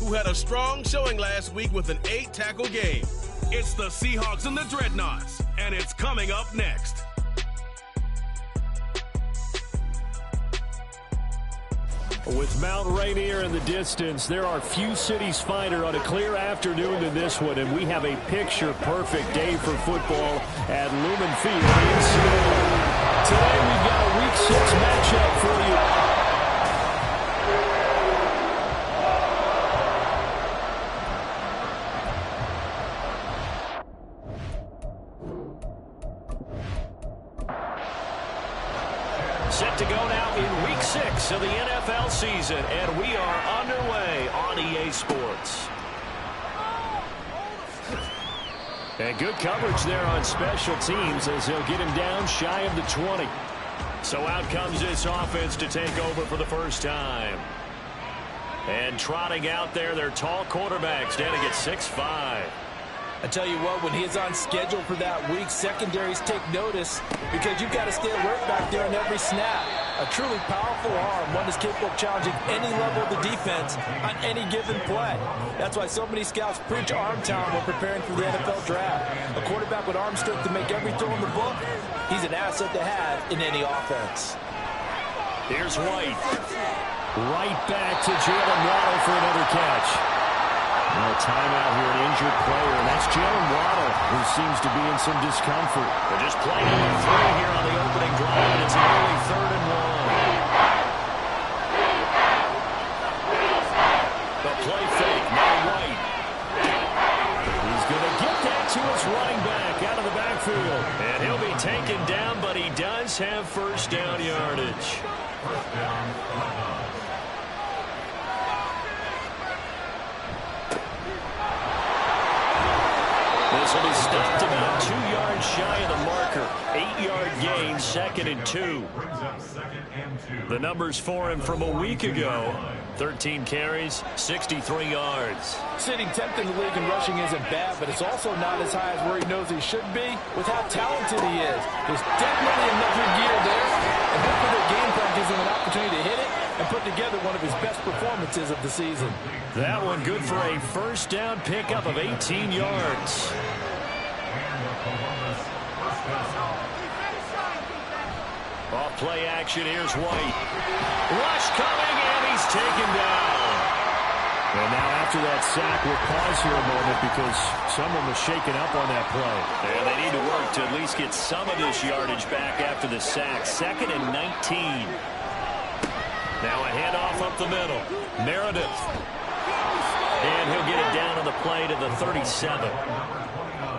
who had a strong showing last week with an 8-tackle game. It's the Seahawks and the Dreadnoughts, and it's coming up next. With Mount Rainier in the distance, there are few cities finer on a clear afternoon than this one, and we have a picture-perfect day for football at Lumen Field in Seattle. Today we've got a Week 6 matchup for you. Set to go now in Week 6 of the NFL season, and we are underway on EA Sports. And good coverage there on special teams as they'll get him down shy of the 20. So out comes this offense to take over for the first time. And trotting out there, their tall quarterback standing at 6'5". I tell you what, when he's on schedule for that week, secondaries take notice because you've got to stay alert back there on every snap. A truly powerful arm, one that's capable of challenging any level of the defense on any given play. That's why so many scouts preach arm talent when preparing for the NFL draft. A quarterback with arm strength to make every throw in the book, he's an asset to have in any offense. Here's White. Right back to Jalen Waddle for another catch. No timeout here, an injured player, and that's Jalen Waddle, who seems to be in some discomfort. They're just playing number 3 here on the opening drive, and it's nearly 3rd and 1. The play fake, now White. He's going to get that to his running back out of the backfield. And he'll be taken down, but he does have first down yardage. This will be stopped about 2 yards shy of the marker. 8-yard gain, 2nd and 2. The numbers for him from a week ago. 13 carries, 63 yards. Sitting 10th in the league in rushing isn't bad, but it's also not as high as where he knows he should be with how talented he is. There's definitely another gear there, and hopefully their game plan gives him an opportunity to hit it and put together one of his best performances of the season. That one good for a first down pickup of 18 yards. Off play action, here's White. Rush coming, and he's taken down. And now after that sack, we'll pause here a moment because someone was shaken up on that play. And they need to work to at least get some of this yardage back after the sack. 2nd and 19. Now a handoff up the middle. Meredith. And he'll get it down on the play to the 37.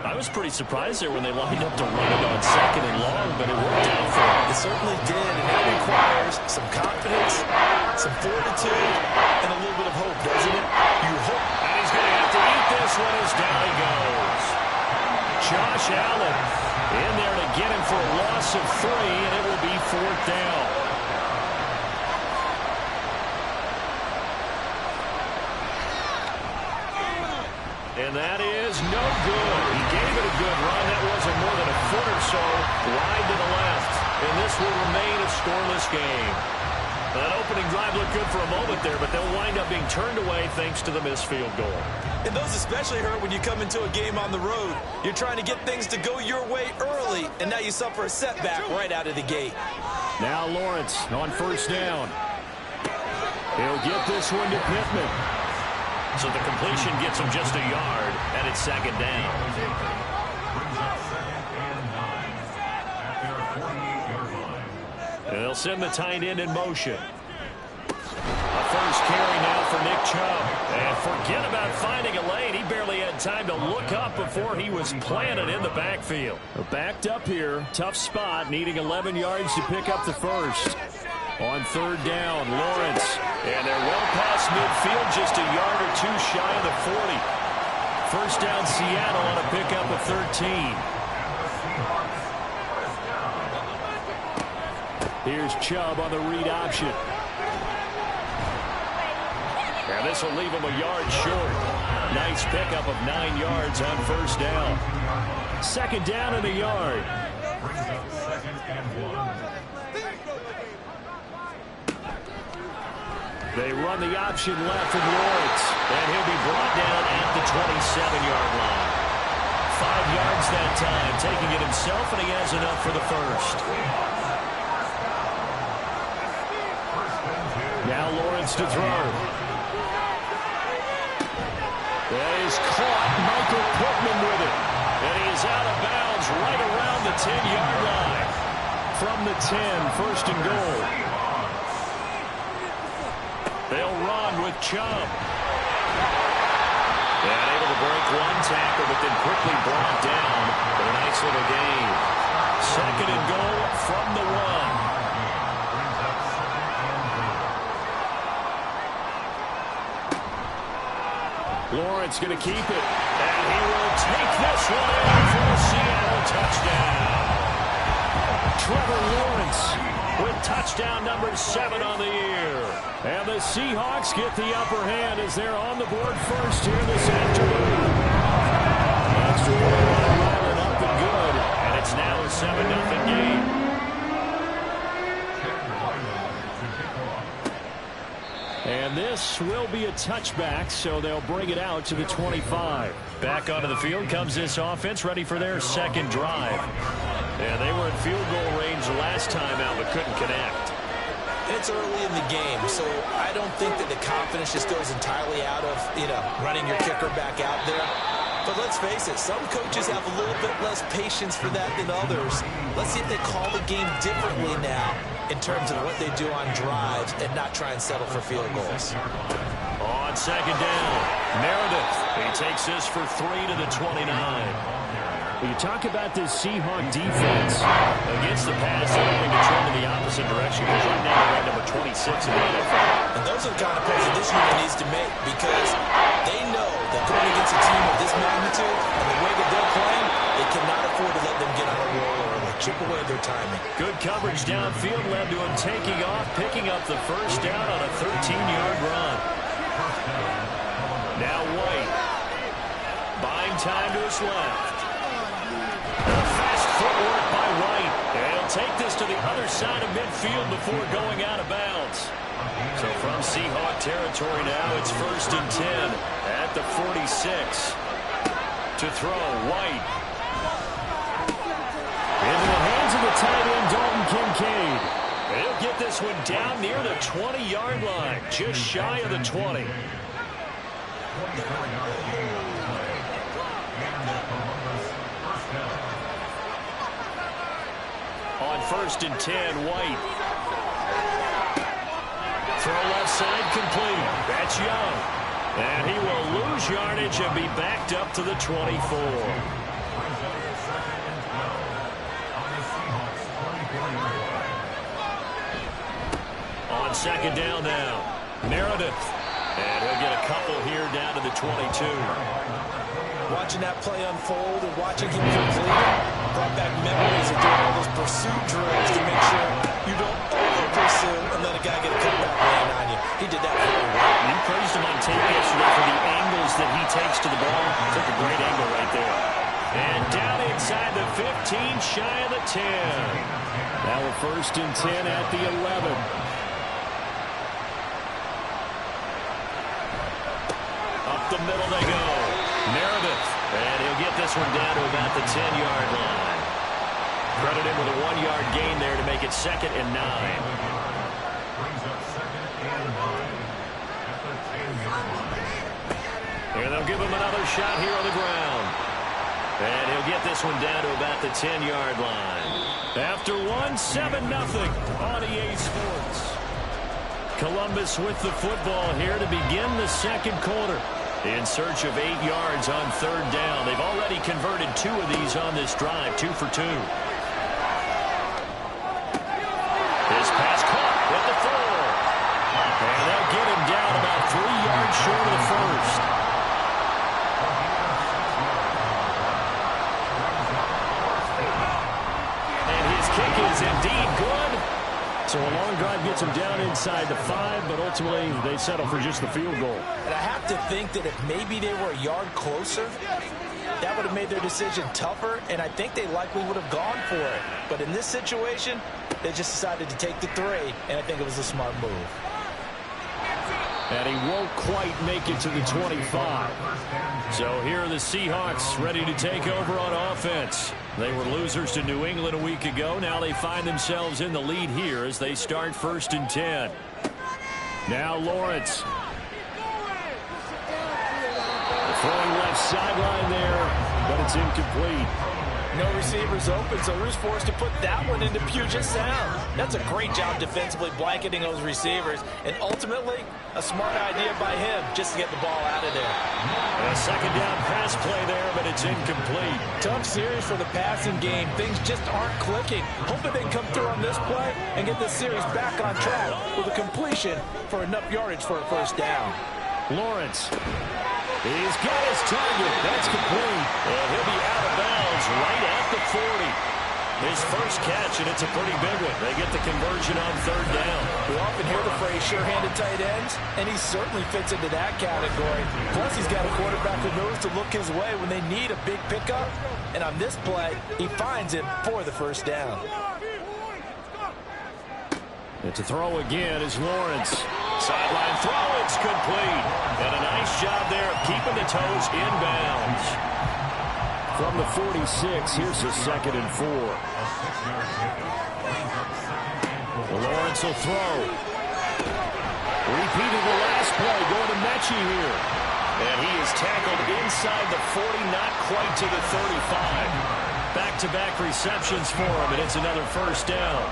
I was pretty surprised there when they lined up to run it on 2nd and long, but it worked out for him. It certainly did, and that requires some confidence, some fortitude, and a little bit of hope, doesn't it? You hope. And he's going to have to eat this one as down he goes. Josh Allen in there to get him for a loss of 3, and it will be 4th down. And that is no good. He gave it a good run. That wasn't more than a foot or so wide to the left. And this will remain a scoreless game. That opening drive looked good for a moment there, but they'll wind up being turned away thanks to the missed field goal. And those especially hurt when you come into a game on the road. You're trying to get things to go your way early, and now you suffer a setback right out of the gate. Now Lawrence on first down. He'll get this one to Pittman. So the completion gets him just a yard, and it's 2nd down. And they'll send the tight end in motion. A first carry now for Nick Chubb. And forget about finding a lane. He barely had time to look up before he was planted in the backfield. Backed up here, tough spot, needing 11 yards to pick up the first. On 3rd down, Lawrence. And they're well past midfield, just a yard or 2 shy of the 40. First down, Seattle on a pickup of 13. Here's Chubb on the read option. And this will leave him a yard short. Nice pickup of 9 yards on first down. 2nd down and a yard. They run the option left from Lawrence. And he'll 27-yard line. 5 yards that time, taking it himself, and he has enough for the first. Now Lawrence to throw. That is caught. Michael Pittman with it. And he is out of bounds right around the 10-yard line. From the 10, first and goal. They'll run with Chubb. And able to break one tackle, but then quickly brought down for a nice little gain. Second and goal from the 1. Lawrence going to keep it, and he will take this one in for a Seattle touchdown. Trevor Lawrence with touchdown number 7 on the year. And the Seahawks get the upper hand as they're on the board first here this afternoon. Extra point up and good, and it's now a 7-0 game. And this will be a touchback, so they'll bring it out to the 25. Back onto the field comes this offense, ready for their second drive. And they were in field goal range last time out, but couldn't connect. It's early in the game, so I don't think that the confidence just goes entirely out of, running your kicker back out there. But let's face it, some coaches have a little bit less patience for that than others. Let's see if they call the game differently now in terms of what they do on drives and not try and settle for field goals. On second down, Meredith. He takes this for 3 to the 29. When you talk about this Seahawk defense against the pass, they're having to trend in the opposite direction because right now they're at number 26 in the NFL. And those are the kind of plays that this unit needs to make because they know that going against a team of this magnitude and the way that they're playing, they cannot afford to let them get on a roll or chip away their timing. Good coverage downfield led to him taking off, picking up the first down on a 13-yard run. Now White. Buying time to his left. Fast footwork by White. And he'll take this to the other side of midfield before going out of bounds. So from Seahawk territory now, it's first and 10 at the 46. To throw, White. Into the hands of the tight end, Dalton Kincaid. He'll get this one down near the 20-yard line, just shy of the 20. On first and 10, White. Throw left side complete. That's Young. And he will lose yardage and be backed up to the 24. On second down now, Meredith. And he'll get a couple here down to the 22. Watching that play unfold and watching him complete it brought back memories of doing all those pursuit drills to make sure you don't over-pursue and let a guy get a cutback land on you. He did that very well. You praised him on tape yesterday for the angles that he takes to the ball. Took a great angle right there. And down inside the 15, shy of the 10. Now a first and 10 at the 11. Up the middle they go. Meredith. And he'll get this one down to about the 10-yard line. Credit him with a 1-yard gain there to make it 2nd and 9. And they'll give him another shot here on the ground. And he'll get this one down to about the 10-yard line. After one, 7-0 on EA Sports. Columbus with the football here to begin the second quarter. In search of 8 yards on third down. They've already converted 2 of these on this drive, 2 for 2. His pass caught with the 4. And they'll get him down about 3 yards short of the first. And his kick is indeed good. So a long drive gets him down inside the 5, but ultimately they settle for just the field goal. And I have to think that if maybe they were a yard closer, that would have made their decision tougher, and I think they likely would have gone for it. But in this situation, they just decided to take the 3, and I think it was a smart move. And he won't quite make it to the 25. So here are the Seahawks ready to take over on offense. They were losers to New England a week ago. Now they find themselves in the lead here as they start 1st and 10. Now Lawrence. Throwing left sideline there, but it's incomplete. No receivers open, so Rue's forced to put that one into Puget Sound. That's a great job defensively blanketing those receivers, and ultimately, a smart idea by him just to get the ball out of there. A second down pass play there, but it's incomplete. Tough series for the passing game. Things just aren't clicking. Hoping they can come through on this play and get this series back on track with a completion for enough yardage for a 1st down. Lawrence. He's got his target. That's complete. And he'll be out of bounds right at the 40. His first catch, and it's a pretty big one. They get the conversion on 3rd down. We often hear the phrase sure-handed tight ends, and he certainly fits into that category. Plus, he's got a quarterback who knows to look his way when they need a big pickup. And on this play, he finds it for the 1st down. And to throw again is Lawrence. Sideline throw, it's complete. And a nice job there of keeping the toes inbounds. From the 46, here's a 2nd and 4. Lawrence will throw. Repeating the last play, going to Mechie here. And he is tackled inside the 40, not quite to the 35. Back-to-back receptions for him, and it's another 1st down.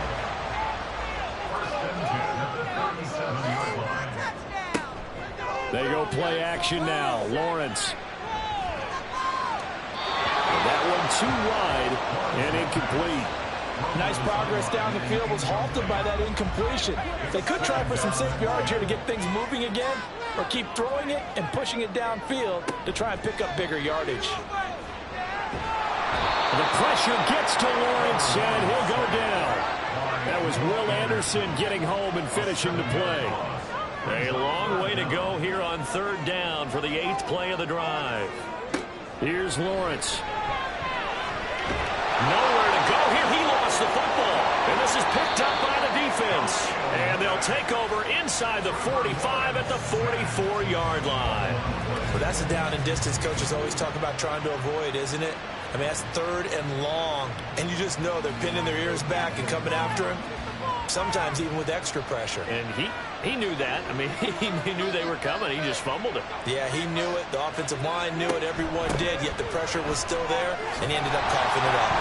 They go play action now. Lawrence. And that one too wide and incomplete. Nice progress down the field was halted by that incompletion. They could try for some safe yards here to get things moving again, or keep throwing it and pushing it downfield to try and pick up bigger yardage. The pressure gets to Lawrence, and he'll go down. That was Will Anderson getting home and finishing the play. A long way to go here on 3rd down for the 8th play of the drive. Here's Lawrence. Nowhere to go here. He lost the football. And this is picked up by the defense. And they'll take over inside the 45 at the 44-yard line. Well, that's a down and distance coaches always talk about trying to avoid, isn't it? I mean, that's 3rd and long. And you just know they're pinning their ears back and coming after him. Sometimes even with extra pressure. And he knew that. I mean, he knew they were coming. He just fumbled it. Yeah, he knew it. The offensive line knew it. Everyone did. Yet the pressure was still there, and he ended up coughing it up.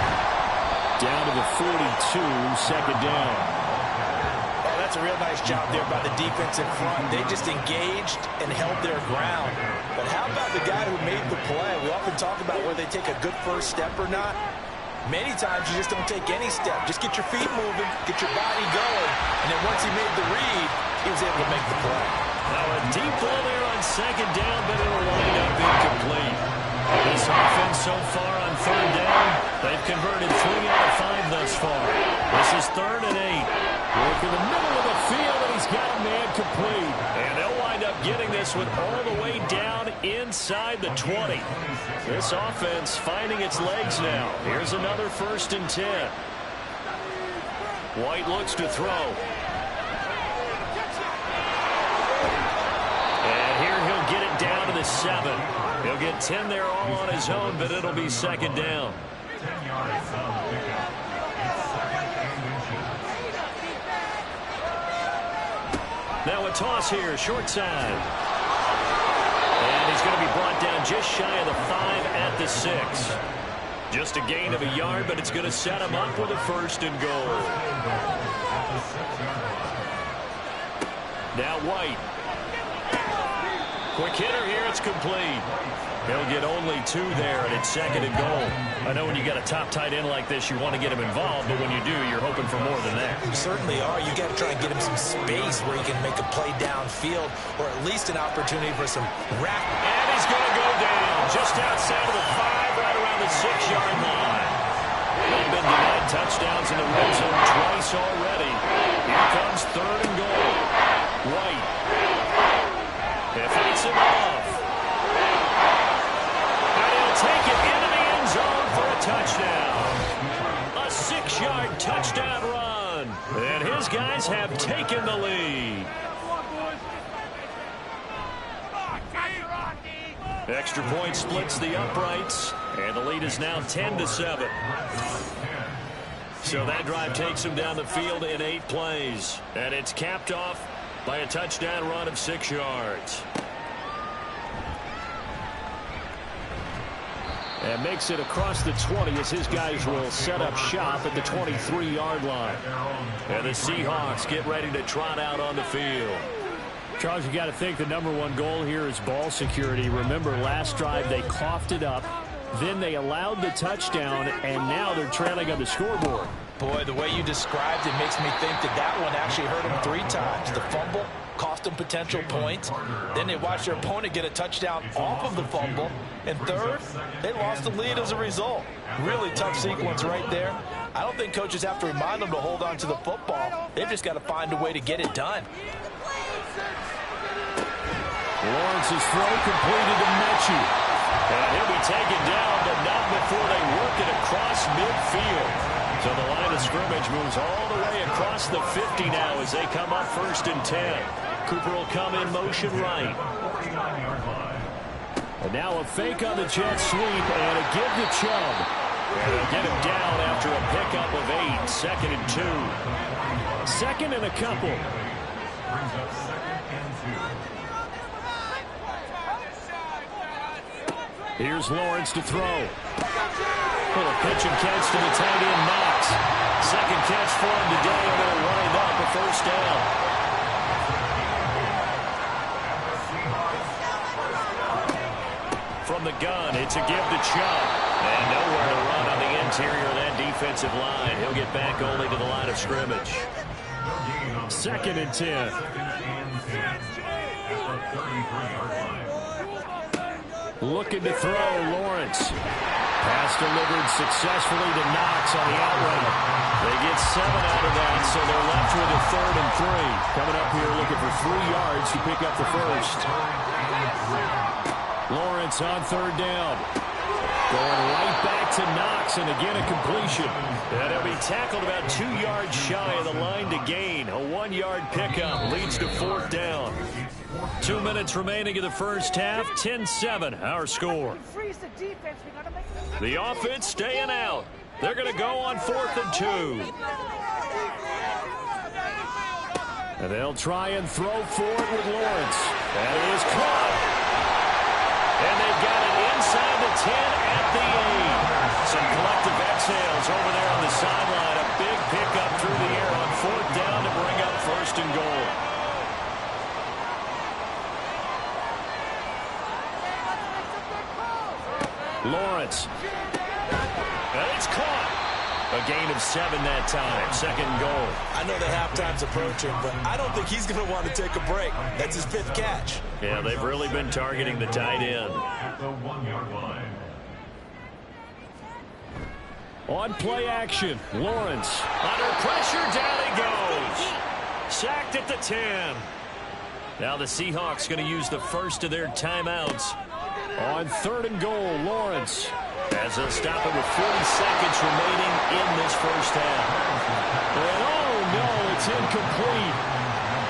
Down to the 42, 2nd down. Oh, that's a real nice job there by the defense in front. They just engaged and held their ground. But how about the guy who made the play? We often talk about where they take a good first step or not. Many times you just don't take any step. Just get your feet moving, get your body going, and then once he made the read, he was able to make the play. Now a deep ball there on 2nd down, but it'll wind up incomplete. This offense so far on 3rd down, they've converted 3 out of 5 thus far. This is 3rd and 8. Work in the middle of the field, and he's got a man complete. And they'll wind up getting this one all the way down inside the 20. This offense finding its legs now. Here's another 1st and 10. White looks to throw. And here he'll get it down to the 7. He'll get 10 there all on his own, but it'll be 2nd down. Now a toss here, short side. And he's going to be brought down just shy of the 5 at the 6. Just a gain of a yard, but it's going to set him up with a 1st and goal. Now White. Quick hitter here, it's complete. He'll get only 2 there, and it's 2nd and goal. I know when you got a top tight end like this, you want to get him involved, but when you do, you're hoping for more than that. You certainly are. You got to try and get him some space where he can make a play downfield, or at least an opportunity for some rack. And he's going to go down just outside of the 5, right around the 6-yard line. They've been denied touchdowns in the red zone twice already. Here comes 3rd and goal. White. He fights him off. And he'll take it into the end zone for a touchdown. A 6-yard touchdown run. And his guys have taken the lead. Extra point splits the uprights, and the lead is now 10-7. So that drive takes him down the field in 8 plays, and it's capped off by a touchdown run of 6 yards. And makes it across the 20 as his guys will set up shop at the 23-yard line. And the Seahawks get ready to trot out on the field. Charles, you got to think the #1 goal here is ball security. Remember, last drive they coughed it up, then they allowed the touchdown, and now they're trailing on the scoreboard. Boy, the way you described it makes me think that one actually hurt them 3 times. The fumble cost them potential points. Then they watched their opponent get a touchdown off of the fumble. And third, they lost the lead as a result. Really tough sequence right there. I don't think coaches have to remind them to hold on to the football. They've just got to find a way to get it done. Lawrence's throw completed to Mechie. And he'll be taken down, but not before they work it across midfield. So the line of scrimmage moves all the way across the 50 now as they come up 1st and 10. Cooper will come in motion right. And now a fake on the jet sweep and a give to Chubb. And they'll get him down after a pickup of 8. 2nd and 2. 2nd and a couple. Here's Lawrence to throw. Little pitch and catch to the tight end, Knox. 2nd catch for him today, and they'll wind up a 1st down. From the gun, it's a give to Chubb. And nowhere to run on the interior of that defensive line. He'll get back only to the line of scrimmage. 2nd and 10. Looking to throw, Lawrence. Pass delivered successfully to Knox on the out route. They get 7 out of that, so they're left with a 3rd and 3. Coming up here looking for 3 yards to pick up the 1st. Lawrence on 3rd down. Going right back to Knox, and again a completion. And he'll be tackled about 2 yards shy of the line to gain. A 1-yard pickup leads to 4th down. 2 minutes remaining in the first half. 10-7, our score. The offense staying out. They're going to go on 4th and 2. And they'll try and throw for it with Lawrence. That is caught. And they've got it inside the 10 at the 8. Some collective exhales over there on the sideline. A big pickup through the air on 4th down to bring up 1st and goal. Lawrence. And it's caught. A gain of 7 that time. 2nd goal. I know that halftime's approaching, but I don't think he's going to want to take a break. That's his 5th catch. Yeah, they've really been targeting the tight end. At the 1-yard line. On play action, Lawrence. Under pressure, down he goes. Sacked at the 10. Now the Seahawks going to use the first of their timeouts. On 3rd and goal, Lawrence. As they'll stop it with 40 seconds remaining in this first half. And oh no, it's incomplete.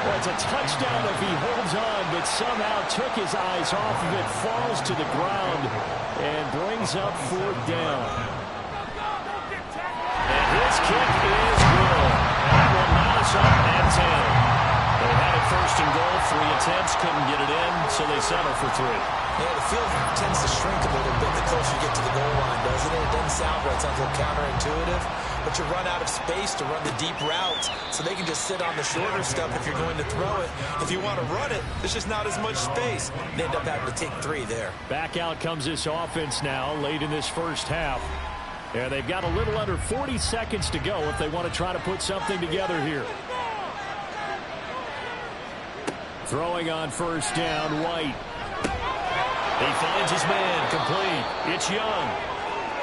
Well, it's a touchdown if he holds on, but somehow took his eyes off of it, falls to the ground, and brings up 4th down. And his kick is good. That will not us up at 10. They had it 1st and goal, 3 attempts, couldn't get it in, so they settle for 3. Yeah, the field tends to shrink a little bit the closer you get to the goal line, doesn't it? It doesn't sound right. It sounds a little counterintuitive. But you run out of space to run the deep routes, so they can just sit on the shorter stuff if you're going to throw it. If you want to run it, there's just not as much space. They end up having to take 3 there. Back out comes this offense now late in this first half. And they've got a little under 40 seconds to go if they want to try to put something together here. Throwing on 1st down, White. He finds his man, complete. It's Young.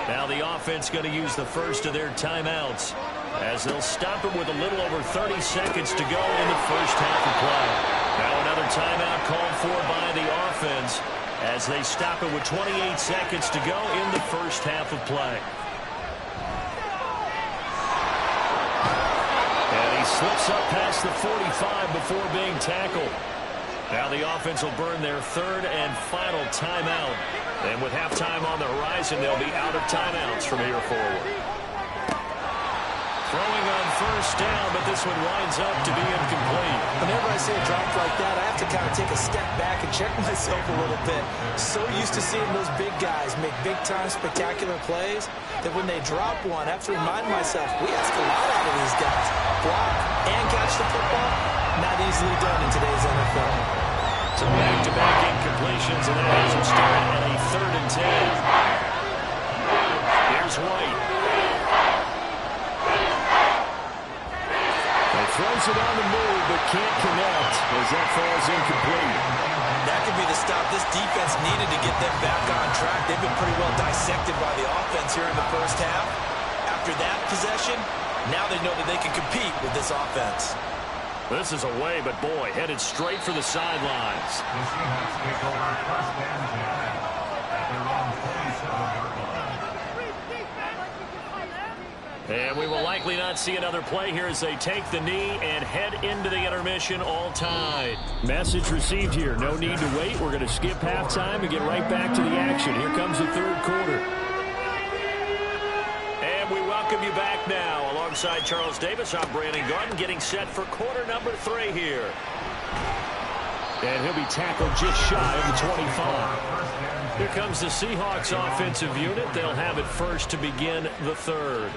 Now the offense going to use the first of their timeouts as they'll stop it with a little over 30 seconds to go in the first half of play. Now another timeout called for by the offense as they stop it with 28 seconds to go in the first half of play. And he slips up past the 45 before being tackled. Now the offense will burn their third and final timeout. And with halftime on the horizon, they'll be out of timeouts from here forward. Throwing on first down, but this one winds up to be incomplete. Whenever I see a drop like that, I have to kind of take a step back and check myself a little bit. So used to seeing those big guys make big-time spectacular plays that when they drop one, I have to remind myself, we ask a lot out of these guys. Block and catch the football, not easily done in today's NFL. So back-to-back incompletions, and that has them start at a 3rd and 10. Here's White. Throws it on the move, but can't connect as that falls incomplete. That could be the stop this defense needed to get them back on track. They've been pretty well dissected by the offense here in the first half. After that possession, now they know that they can compete with this offense. This is away, but boy, headed straight for the sidelines. The Seahawks take over first and 10 at their own 47-yard line. And we will likely not see another play here as they take the knee and head into the intermission all tied. Message received here. No need to wait. We're going to skip halftime and get right back to the action. Here comes the third quarter. And we welcome you back now. Alongside Charles Davis, I'm Brandon Garden, getting set for quarter number 3 here. And he'll be tackled just shy of the 25. Here comes the Seahawks offensive unit. They'll have it first to begin the third.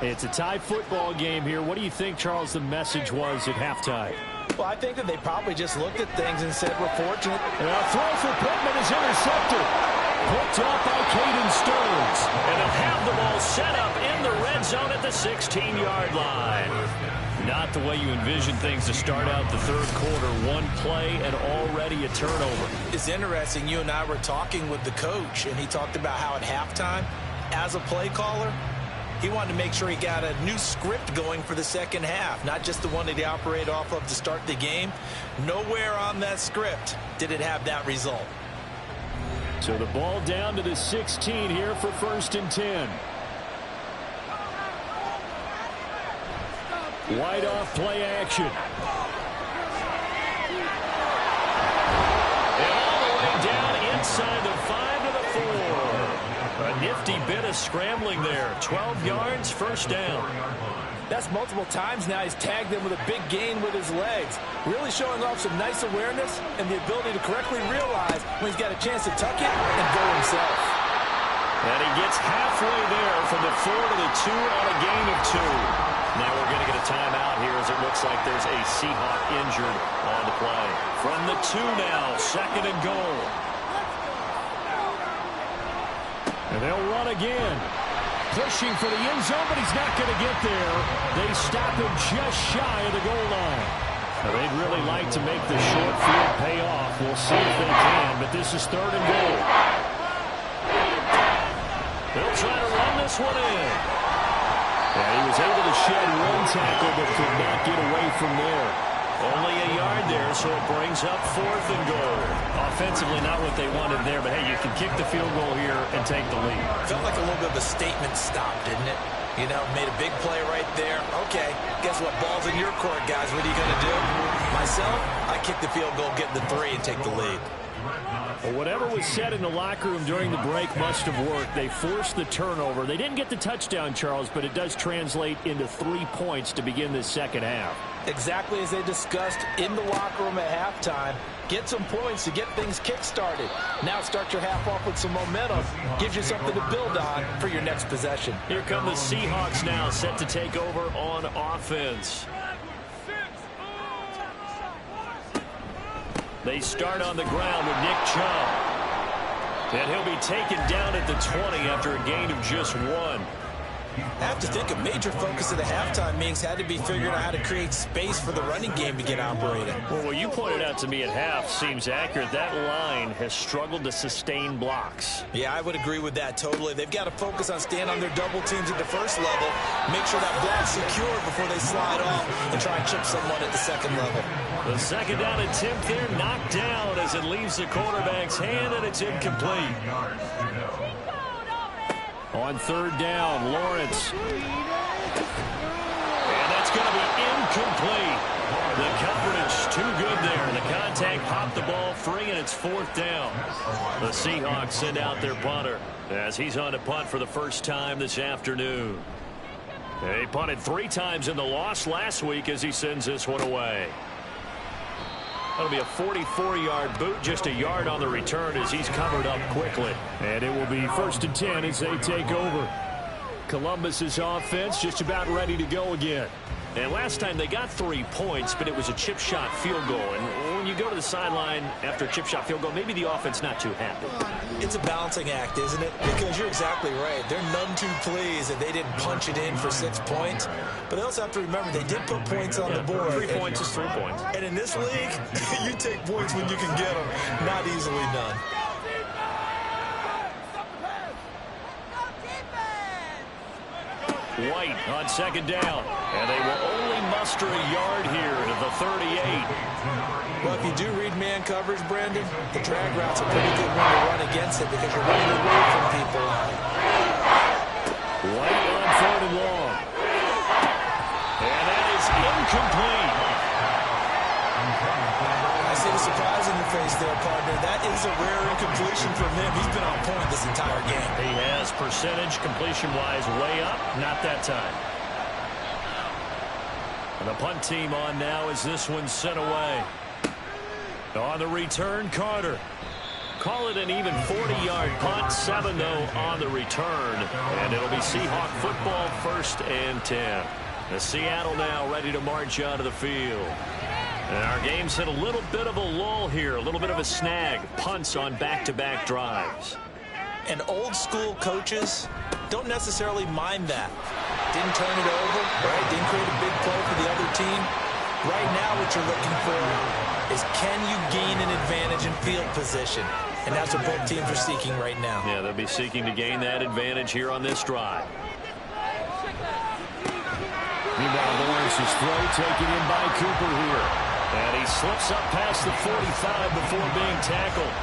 It's a tie football game here. What do you think, Charles, the message was at halftime? Well, I think that they probably just looked at things and said, we're fortunate. And a throw for Pittman is intercepted. Picked up by Caden Stearns. And they'll have the ball set up in the red zone at the 16-yard line. Not the way you envision things to start out the third quarter. One play and already a turnover. It's interesting. You and I were talking with the coach, and he talked about how at halftime, as a play caller, he wanted to make sure he got a new script going for the second half, not just the one that he operated off of to start the game. Nowhere on that script did it have that result. So the ball down to the 16 here for first and 10. White off play action. And all the way down inside the 5 to the 4. A nifty bit of scrambling there. 12 yards, first down. That's multiple times now. He's tagged them with a big gain with his legs. Really showing off some nice awareness and the ability to correctly realize when he's got a chance to tuck it and go himself. And he gets halfway there from the 4 to the 2 on a gain of 2. Now we're going to get a timeout here as it looks like there's a Seahawk injured on the play. From the 2 now, 2nd and goal. And they'll run again. Pushing for the end zone, but he's not going to get there. They stop him just shy of the goal line. Now, they'd really like to make the short field pay off. We'll see if they can, but this is 3rd and goal. They'll try to run this one in. Yeah, he was able to shed one tackle, but could not get away from there. Only a yard there, so it brings up 4th and goal. Offensively, not what they wanted there, but hey, you can kick the field goal here and take the lead. Felt like a little bit of a statement stop, didn't it? You know, made a big play right there. Okay, guess what? Ball's in your court, guys. What are you going to do? Myself, I kick the field goal, get the 3, and take the lead. Well, whatever was said in the locker room during the break must have worked. They forced the turnover. They didn't get the touchdown, Charles, but it does translate into 3 points to begin this second half. Exactly as they discussed in the locker room at halftime. Get some points to get things kick-started. Now start your half off with some momentum. Gives you something to build on for your next possession. Here come the Seahawks now, set to take over on offense. They start on the ground with Nick Chubb. And he'll be taken down at the 20 after a gain of just 1. I have to think a major focus of the halftime meetings had to be figuring out how to create space for the running game to get operating. Well, what you pointed out to me at half seems accurate. That line has struggled to sustain blocks. Yeah, I would agree with that totally. They've got to focus on staying on their double teams at the first level, make sure that block's secure before they slide off and try and chip someone at the second level. The second down attempt there knocked down as it leaves the quarterback's hand, and it's incomplete. On 3rd down, Lawrence. And that's going to be incomplete. The coverage too good there. The contact popped the ball free, and it's 4th down. The Seahawks send out their punter as he's on to punt for the first time this afternoon. He punted 3 times in the loss last week as he sends this one away. That'll be a 44-yard boot, just a yard on the return as he's covered up quickly. And it will be 1st and 10 as they take over. Columbus's offense just about ready to go again. And last time they got 3 points, but it was a chip shot field goal. And when you go to the sideline after a chip shot field goal, maybe the offense not too happy. It's a balancing act, isn't it? Because you're exactly right. They're none too pleased that they didn't punch it in for 6 points. But they also have to remember they did put points on the board. 3 points is 3 points. And in this league, you take points when you can get them. Not easily done. White on 2nd down. And they will only muster a yard here to the 38. Well, if you do read man coverage, Brandon, the drag route's a pretty good one to run against it because you're running away from people. White on 3rd and long. And that is incomplete. I see the surprise in your face there, partner. That is a rare incompletion from him. He's been on point this entire game. He has percentage completion-wise way up. Not that time. And the punt team on now as this one's sent away. On the return, Carter. Call it an even 40-yard punt. 7, though, on the return. And it'll be Seahawk football, 1st and 10. The Seattle now ready to march onto the field. And our game's hit a little bit of a lull here, a little bit of a snag. Punts on back-to-back drives. And old-school coaches don't necessarily mind that. Didn't turn it over, right? Didn't create a big play for the other team. Right now what you're looking for is can you gain an advantage in field position? And that's what both teams are seeking right now. Yeah, they'll be seeking to gain that advantage here on this drive. Meanwhile, Lawrence's throw taken in by Cooper here. And he slips up past the 45 before being tackled.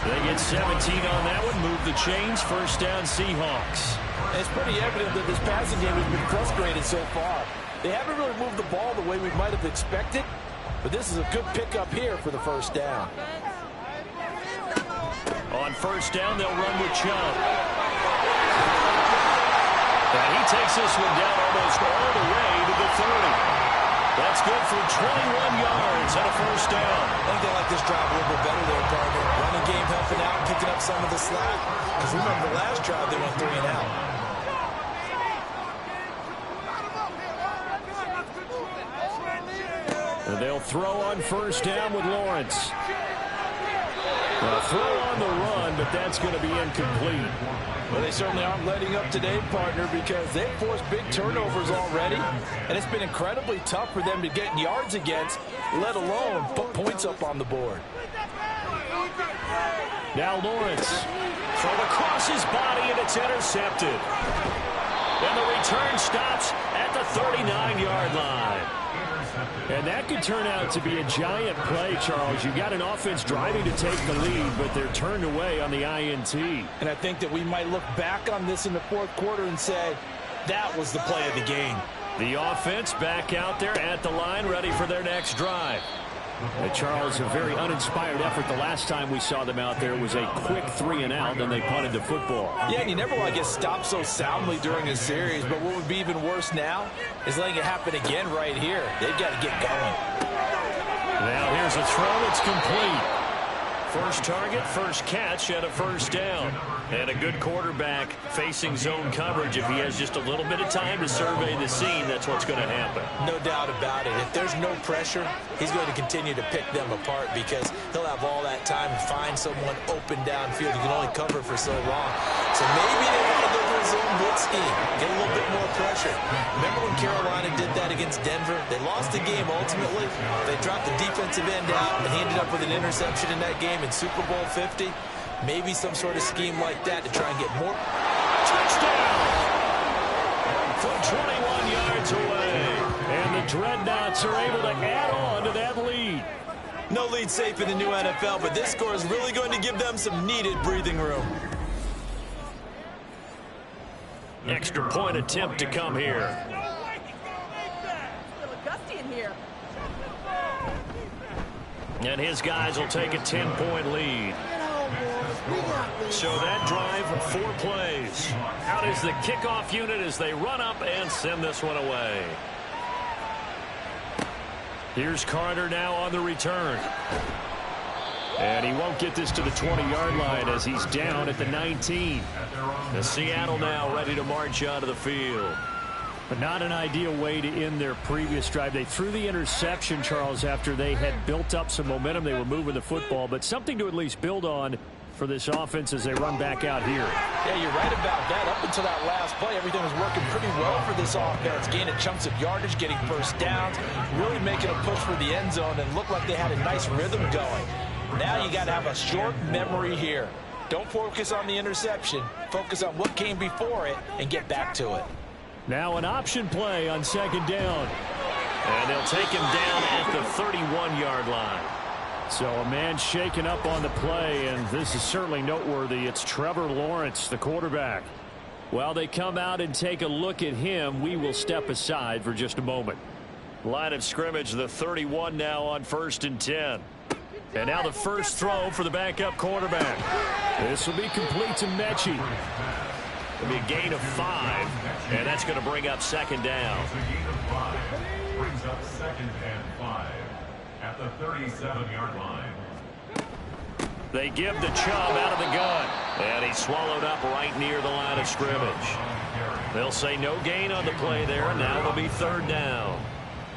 They get 17 on that one, move the chains, 1st down Seahawks. And it's pretty evident that this passing game has been frustrated so far. They haven't really moved the ball the way we might have expected, but this is a good pickup here for the 1st down. On 1st down, they'll run with Chubb. And he takes this one down almost all the way to the 30. That's good for 21 yards and a 1st down. I think they like this drive a little bit better there, partner. Running game helping out, picking up some of the slack. Because remember the last drive, they went 3 and out. And they'll throw on 1st down with Lawrence. A throw on the run, but that's going to be incomplete. Well, they certainly aren't letting up today, partner, because they've forced big turnovers already, and it's been incredibly tough for them to get yards against, let alone put points up on the board. Now Lawrence, throw across his body, and it's intercepted. And the return stops at the 39-yard line. And that could turn out to be a giant play, Charles. You've got an offense driving to take the lead, but they're turned away on the INT. And I think that we might look back on this in the 4th quarter and say, that was the play of the game. The offense back out there at the line, ready for their next drive. Charles, a very uninspired effort. The last time we saw them out there was a quick 3 and out, then they punted the football. Yeah, and you never want to get stopped so soundly during a series, but what would be even worse now is letting it happen again right here. They've got to get going. Now here's a throw. It's complete. First target, first catch, and a 1st down. And a good quarterback facing zone coverage. If he has just a little bit of time to survey the scene, that's what's going to happen. No doubt about it. If there's no pressure, he's going to continue to pick them apart because he'll have all that time to find someone open downfield. You can only cover for so long. So maybe they want to go to a zone blitz scheme, get a little bit more pressure. Remember when Carolina did that against Denver? They lost the game ultimately. They dropped the defensive end out, and he ended up with an interception in that game in Super Bowl 50. Maybe some sort of scheme like that to try and get more. Touchdown! From 21 yards away. And the Dreadnoughts are able to add on to that lead. No lead safe in the new NFL, but this score is really going to give them some needed breathing room. Extra point attempt to come here. It's a little gusty in here. And his guys will take a 10-point lead. So that drive, 4 plays. Out is the kickoff unit as they run up and send this one away. Here's Carter now on the return. And he won't get this to the 20-yard line as he's down at the 19. The Seattle now ready to march onto the field. But not an ideal way to end their previous drive. They threw the interception, Charles, after they had built up some momentum. They were moving the football, but something to at least build on for this offense as they run back out here. Yeah, you're right about that. Up until that last play, everything was working pretty well for this offense. Gaining chunks of yardage, getting first downs, really making a push for the end zone, and looked like they had a nice rhythm going. Now you got to have a short memory here. Don't focus on the interception. Focus on what came before it and get back to it. Now an option play on second down. And they'll take him down at the 31-yard line. So a man shaken up on the play, and this is certainly noteworthy. It's Trevor Lawrence, the quarterback. While they come out and take a look at him, we will step aside for just a moment. Line of scrimmage, the 31 now on 1st and 10. And now the first throw for the backup quarterback. This will be complete to Mechie. It'll be a gain of 5, and that's going to bring up second down. It's a gain of 5. Brings up 2nd and 5 at the 37-yard line. They give the Chubb out of the gun, and he's swallowed up right near the line of scrimmage. They'll say no gain on the play there, and now it'll be 3rd down.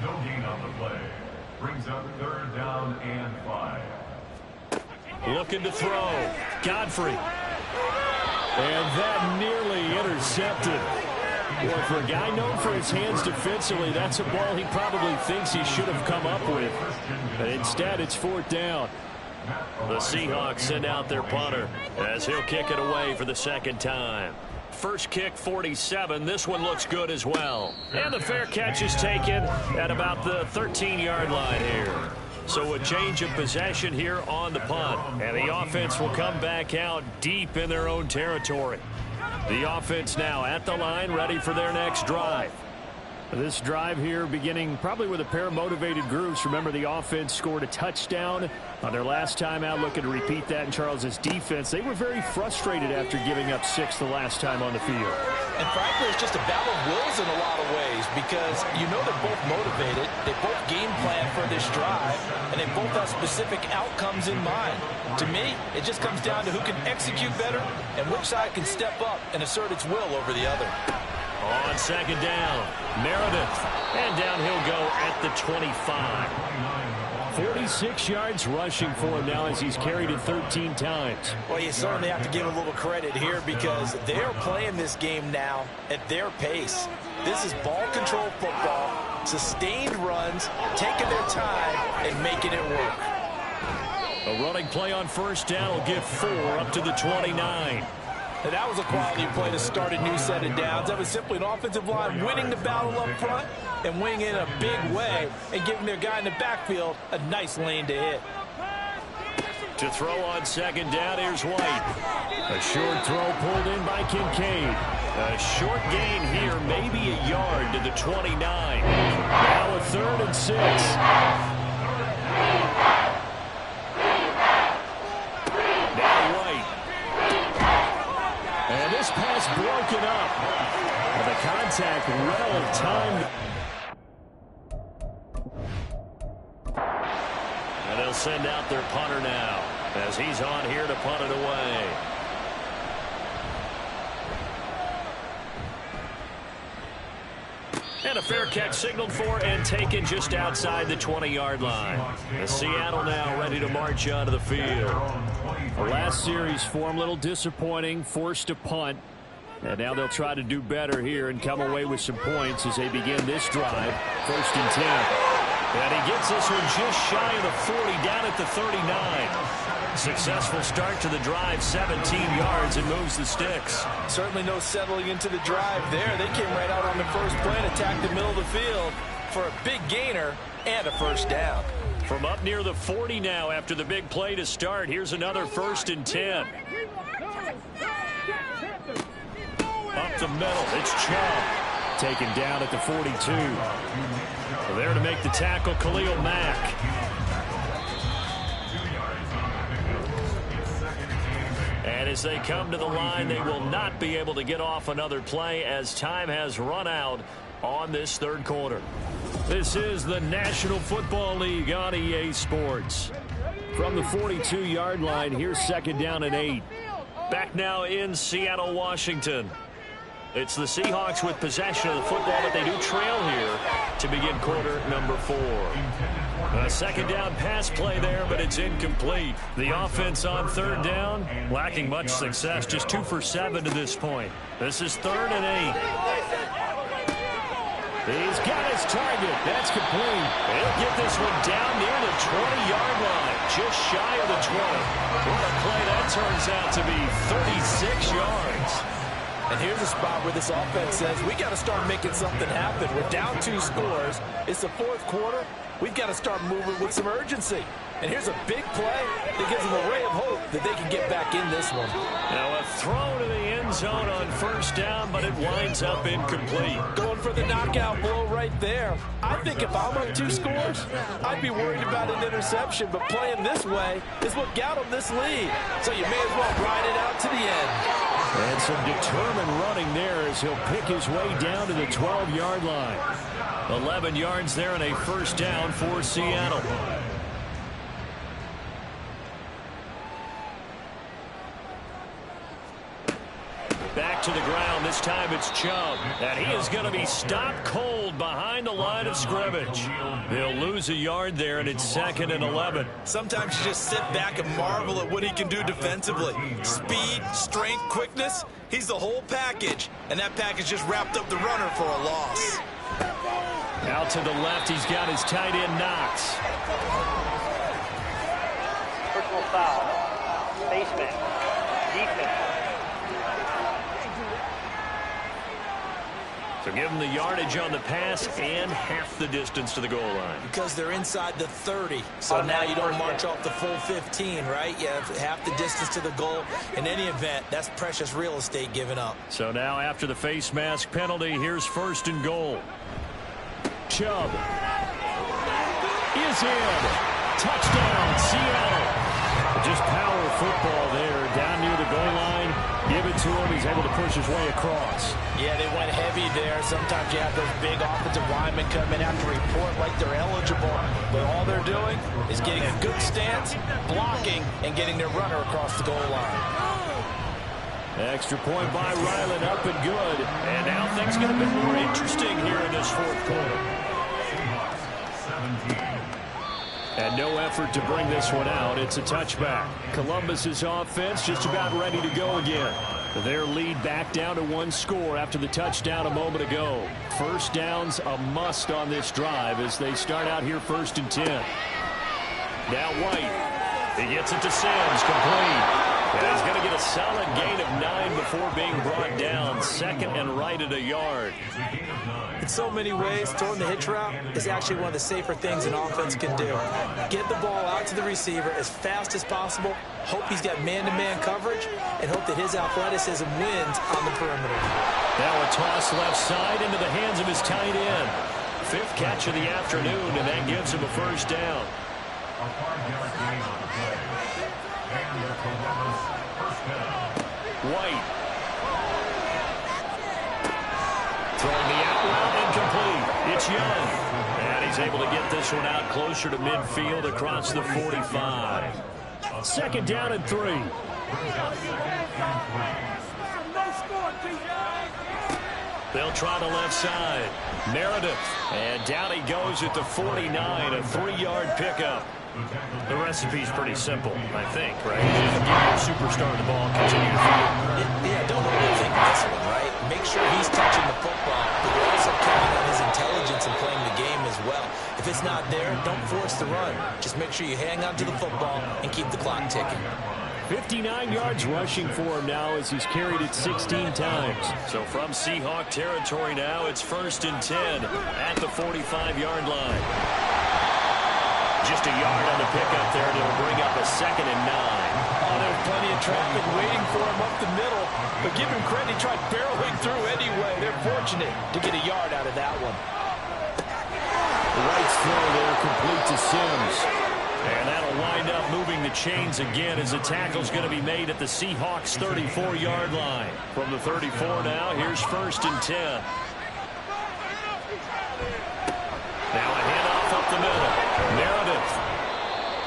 No gain on the play. Brings up 3rd down and 5. Looking to throw. Godfrey. And that nearly intercepted. Well, for a guy known for his hands defensively, that's a ball he probably thinks he should have come up with. But instead, it's 4th down. The Seahawks send out their punter as he'll kick it away for the 2nd time. First kick, 47. This one looks good as well. And the fair catch is taken at about the 13-yard line here. So a change of possession here on the punt. And the offense will come back out deep in their own territory. The offense now at the line, ready for their next drive. This drive here beginning probably with a pair of motivated groups. Remember, the offense scored a touchdown on their last time out. Looking to repeat that in Charles's defense. They were very frustrated after giving up 6 the last time on the field. And frankly, it's just a battle of wills in a lot of ways because you know they're both motivated. They both game plan for this drive, and they both have specific outcomes in mind. To me, it just comes down to who can execute better and which side can step up and assert its will over the other. On 2nd down, Meredith. And down he'll go at the 25. 46 yards rushing for him now as he's carried it 13 times. Well, you certainly have to give him a little credit here because they're playing this game now at their pace. This is ball control football, sustained runs, taking their time and making it work. A running play on 1st down will get 4 up to the 29. And that was a quality play to start a new set of downs. That was simply an offensive line winning the battle up front and winning in a big way and giving their guy in the backfield a nice lane to hit. To throw on 2nd down, here's White. A short throw pulled in by Kincaid. A short gain here, maybe a yard to the 29. Now a 3rd and 6. This pass broken up. And the contact well timed. And they'll send out their punter now as he's on here to punt it away. And a fair catch signaled for and taken just outside the 20-yard line. The Seattle now ready to march onto the field. The last series for him, a little disappointing, forced to punt. And now they'll try to do better here and come away with some points as they begin this drive. 1st and 10. And he gets this one just shy of the 40, down at the 39. Successful start to the drive, 17 yards, and moves the sticks. Certainly no settling into the drive there. They came right out on the first play and attacked the middle of the field for a big gainer and a 1st down. From up near the 40 now after the big play to start, here's another 1st and 10. Up the middle, it's Chubb. Taken down at the 42. There to make the tackle, Khalil Mack. And as they come to the line, they will not be able to get off another play as time has run out on this third quarter. This is the National Football League on EA Sports. From the 42-yard line, here's second down and 8. Back now in Seattle, Washington. It's the Seahawks with possession of the football, but they do trail here to begin quarter number 4. A second down pass play there, but it's incomplete. The offense on third down, lacking much success, just 2 for 7 to this point. This is third and 8. He's got his target. That's complete. He'll get this one down near the 20-yard line, just shy of the 20. What a play that turns out to be, 36 yards. And here's a spot where this offense says, we got to start making something happen. We're down 2 scores. It's the fourth quarter. We've got to start moving with some urgency. And here's a big play that gives them a ray of hope that they can get back in this one. Now a throw to the end zone on first down, but it winds up incomplete. Going for the knockout blow right there. I think if I'm up 2 scores, I'd be worried about an interception. But playing this way is what got them this lead. So you may as well ride it out to the end. And some determined running there as he'll pick his way down to the 12-yard line. 11 yards there and a first down for Seattle. Back to the ground. This time it's Chubb. And he is going to be stopped cold behind the line of scrimmage. They'll lose a yard there, and it's second and 11. Sometimes you just sit back and marvel at what he can do defensively. Speed, strength, quickness. He's the whole package. And that package just wrapped up the runner for a loss. Out to the left, he's got his tight end Knox. Personal foul. Basement. Defense. So give them the yardage on the pass and half the distance to the goal line. Because they're inside the 30. So now you don't march off the full 15, right? You have half the distance to the goal. In any event, that's precious real estate given up. So now after the face mask penalty, here's first and goal. Chubb is in. Touchdown, Seattle. Just power football there down near the goal line. Give it to him. He's able to push his way across. Yeah, they went heavy there. Sometimes you have those big offensive linemen come in after report like they're eligible. But all they're doing is getting a good stance, blocking, and getting their runner across the goal line. Extra point by Ryland, up and good. And now things get a bit more interesting here in this fourth quarter. And no effort to bring this one out. It's a touchback. Columbus's offense just about ready to go again. Their lead back down to 1 score after the touchdown a moment ago. First down's a must on this drive as they start out here first and 10. Now White. He gets it to Sims, complete. And he's going to get a solid gain of 9 before being brought down. Second and right at a yard. In so many ways, throwing the hitch route is actually one of the safer things an offense can do. Get the ball out to the receiver as fast as possible, hope he's got man-to-man coverage, and hope that his athleticism wins on the perimeter. Now a toss left side into the hands of his tight end. 5th catch of the afternoon, and that gives him a first down. White. Throwing the out route, incomplete. It's Young. And he's able to get this one out closer to midfield across the 45. Second down and 3. They'll try the left side. Meredith. And down he goes at the 49, a 3-yard pickup. The recipe's pretty simple, I think, right? Just give your superstar the ball, continue to feed. Yeah, don't overthink this one, right? Make sure he's touching the football, but you're also counting on his intelligence in playing the game as well. If it's not there, don't force the run. Just make sure you hang on to the football and keep the clock ticking. 59 yards rushing for him now as he's carried it 16 times. So from Seahawk territory now, it's first and 10 at the 45-yard line. Just a yard on the pickup there, and it'll bring up a second and 9. Oh, there's plenty of traffic waiting for him up the middle. But give him credit, he tried barreling through anyway. They're fortunate to get a yard out of that one. Wright's throw there complete to Sims. And that'll wind up moving the chains again as the tackle's going to be made at the Seahawks 34-yard line. From the 34 now, here's 1st and 10. Now a handoff up the middle. Meredith.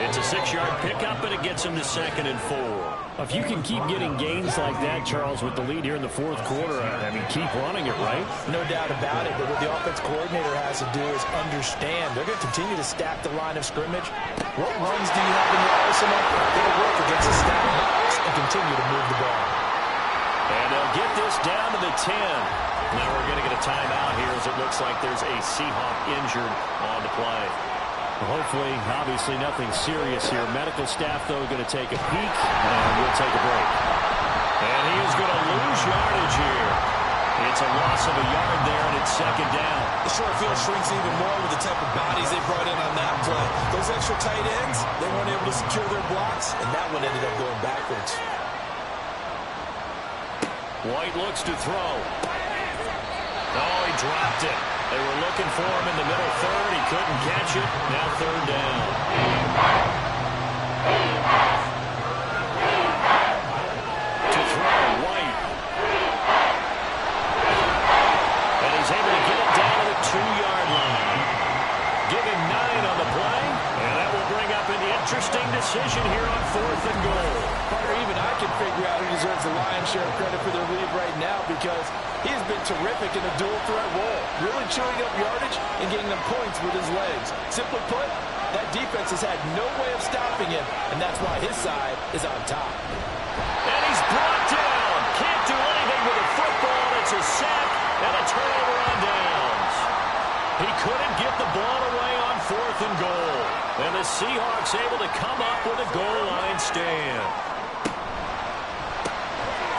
It's a 6-yard pickup, and it gets him to 2nd and 4. If you can keep getting gains like that, Charles, with the lead here in the 4th quarter, I mean, keep running it, right? No doubt about it, but what the offense coordinator has to do is understand they're going to continue to stack the line of scrimmage. What runs do you have in your arsenal? They'll work against a stacked box and continue to move the ball. And they'll get this down to the 10. Now we're going to get a timeout here as it looks like there's a Seahawk injured on the play. Well, hopefully, obviously, nothing serious here. Medical staff, though, going to take a peek, and we'll take a break. And he is going to lose yardage here. It's a loss of a yard there, and it's 2nd down. The short field shrinks even more with the type of bodies they brought in on that play. Those extra tight ends, they weren't able to secure their blocks, and that one ended up going backwards. White looks to throw. Oh, he dropped it. They were looking for him in the middle third. He couldn't catch it. Now 3rd down. To throw, White. And he's able to get it down to the 2-yard line. Give him 9 on the play. And that will bring up an interesting decision here on 4th and goal. Or even I can figure out who deserves the lion's share of credit for their lead right now, because he has been terrific in a dual threat role, really chewing up yardage and getting them points with his legs. Simply put, that defense has had no way of stopping him, and that's why his side is on top. And he's brought down. Can't do anything with a football. It's a sack and a turnover on downs. He couldn't get the ball away on 4th and goal. And the Seahawks able to come up with a goal line stand.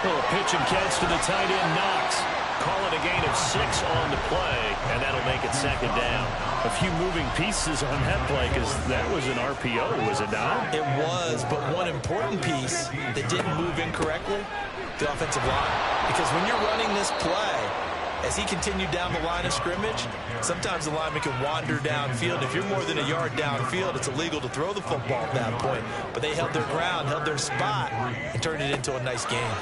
Little pitch and catch to the tight end, Knox. Call it a gain of 6 on the play, and that'll make it 2nd down. A few moving pieces on that play, because that was an RPO, was it not? It was, but one important piece that didn't move incorrectly, the offensive line. Because when you're running this play, as he continued down the line of scrimmage, sometimes the lineman can wander downfield. If you're more than a yard downfield, it's illegal to throw the football at that point. But they held their ground, held their spot, and turned it into a nice game.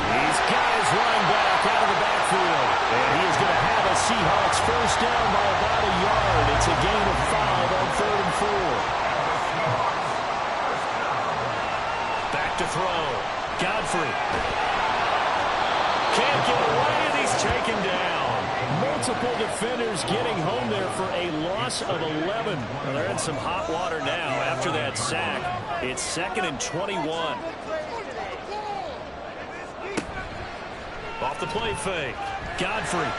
He's got his line back out of the backfield. And he is going to have a Seahawks 1st down by about a yard. It's a gain of 5 on 3rd and 4. Back to throw. Godfrey. Can't get away, and he's taken down. Multiple defenders getting home there for a loss of 11. Well, they're in some hot water now after that sack. It's 2nd and 21. Off the play fake. Godfrey.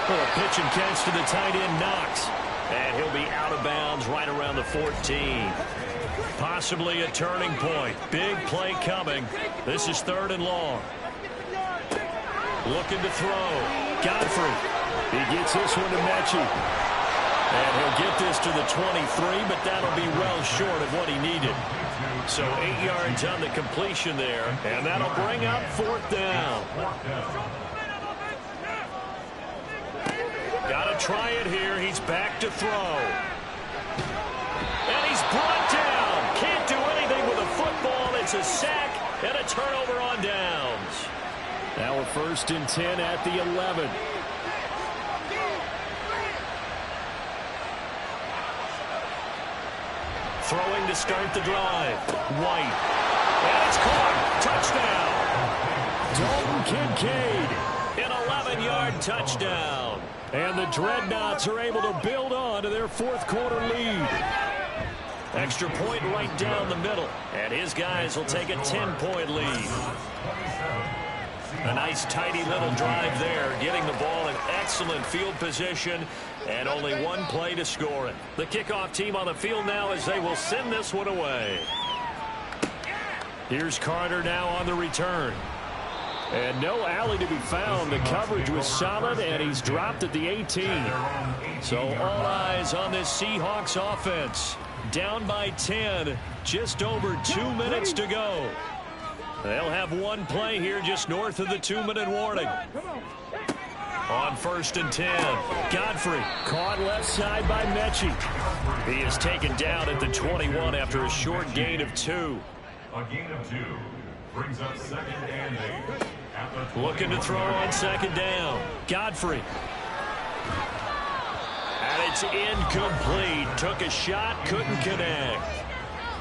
Little pitch and catch to the tight end, Knox. And he'll be out of bounds right around the 14. Possibly a turning point. Big play coming. This is 3rd and long. Looking to throw. Godfrey. He gets this one to Mechie. And he'll get this to the 23, but that'll be well short of what he needed. So 8 yards on the completion there, and that'll bring up 4th down. Got to try it here. He's back to throw. And he's brought down. Can't do anything with a football. It's a sack and a turnover on downs. Now a 1st and 10 at the 11. Throwing to start the drive. White. And it's caught. Touchdown. Dalton Kincaid. An 11-yard touchdown. And the Dreadnoughts are able to build on to their 4th quarter lead. Extra point right down the middle. And his guys will take a 10-point lead. A nice, tidy little drive there, getting the ball in excellent field position, and only one play to score it. The kickoff team on the field now as they will send this one away. Here's Carter now on the return. And no alley to be found. The coverage was solid, and he's dropped at the 18. So all eyes on this Seahawks offense. Down by 10, just over 2 minutes to go. They'll have one play here just north of the 2-minute warning. On 1st and 10. Godfrey. Caught left side by Mechie. He is taken down at the 21 after a short gain of 2. A gain of 2 brings up 2nd and 8. At the Looking to throw on 2nd down. Godfrey. And it's incomplete. Took a shot, couldn't connect.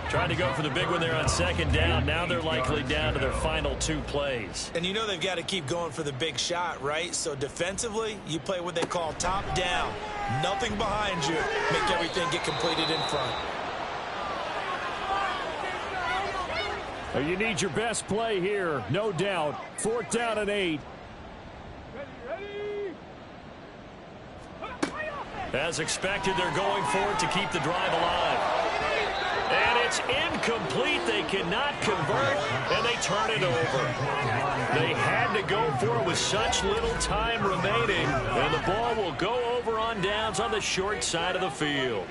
Tried to go for the big one there on 2nd down. Now they're likely down to their final 2 plays. And you know they've got to keep going for the big shot, right? So defensively, you play what they call top down. Nothing behind you. Make everything get completed in front. You need your best play here, no doubt. 4th down and 8. As expected, they're going for it to keep the drive alive. And it's incomplete. They cannot convert, and they turn it over. They had to go for it with such little time remaining, and the ball will go over on downs on the short side of the field.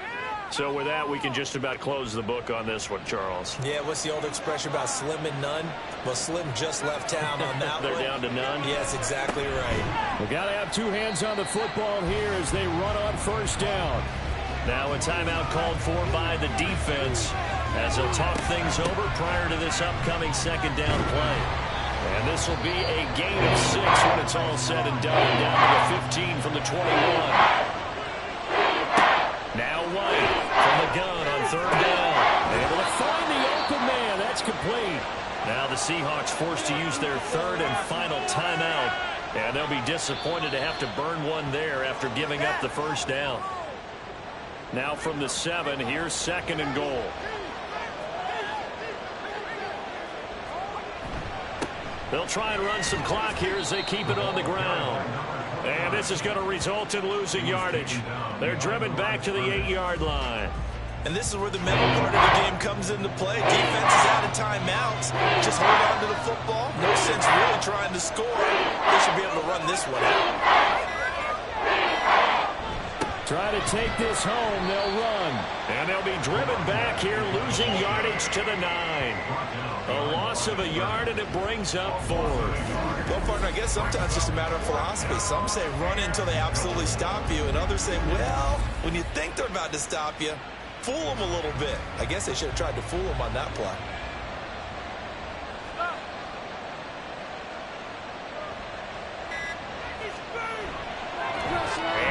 So with that, we can just about close the book on this one, Charles. Yeah, what's the old expression about slim and none? Well, Slim just left town on that They're one. down to none? Yes, exactly right. We got to have 2 hands on the football here as they run on 1st down. Now a timeout called for by the defense as they'll talk things over prior to this upcoming 2nd down play. And this will be a gain of 6 when it's all said and done, down to the 15 from the 21. Now White from the gun on 3rd down. Able to find the open man. That's complete. Now the Seahawks forced to use their 3rd and final timeout. And they'll be disappointed to have to burn one there after giving up the 1st down. Now from the 7, here's 2nd and goal. They'll try and run some clock here as they keep it on the ground. And this is going to result in losing yardage. They're driven back to the 8-yard line. And this is where the mental part of the game comes into play. Defense is out of timeouts. Just hold on to the football. No sense really trying to score. They should be able to run this one out. Try to take this home. They'll run. And they'll be driven back here, losing yardage to the 9. A loss of a yard, and it brings up 4th. Well, partner, I guess sometimes it's just a matter of philosophy. Some say run until they absolutely stop you, and others say, well, when you think they're about to stop you, fool them a little bit. I guess they should have tried to fool them on that play.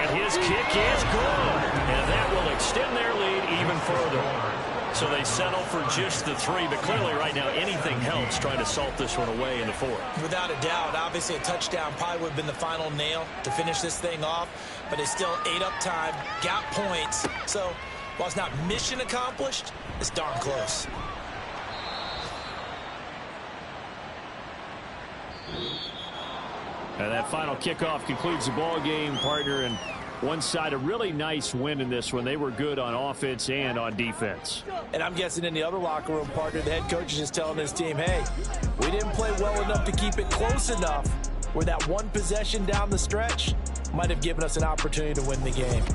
And his kick is good. And that will extend their lead even further. So they settle for just the 3, but clearly right now anything helps trying to salt this one away in the 4th. Without a doubt, obviously a touchdown probably would have been the final nail to finish this thing off, but they still ate up time, got points. So while it's not mission accomplished, it's darn close. And that final kickoff concludes the ball game, partner. And one side, a really nice win in this one. They were good on offense and on defense. And I'm guessing in the other locker room, partner, the head coach is just telling his team, hey, we didn't play well enough to keep it close enough where that one possession down the stretch might have given us an opportunity to win the game.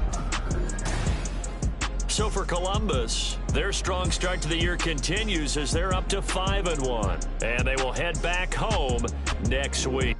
So for Columbus, their strong start to the year continues as they're up to 5-1. And they will head back home next week.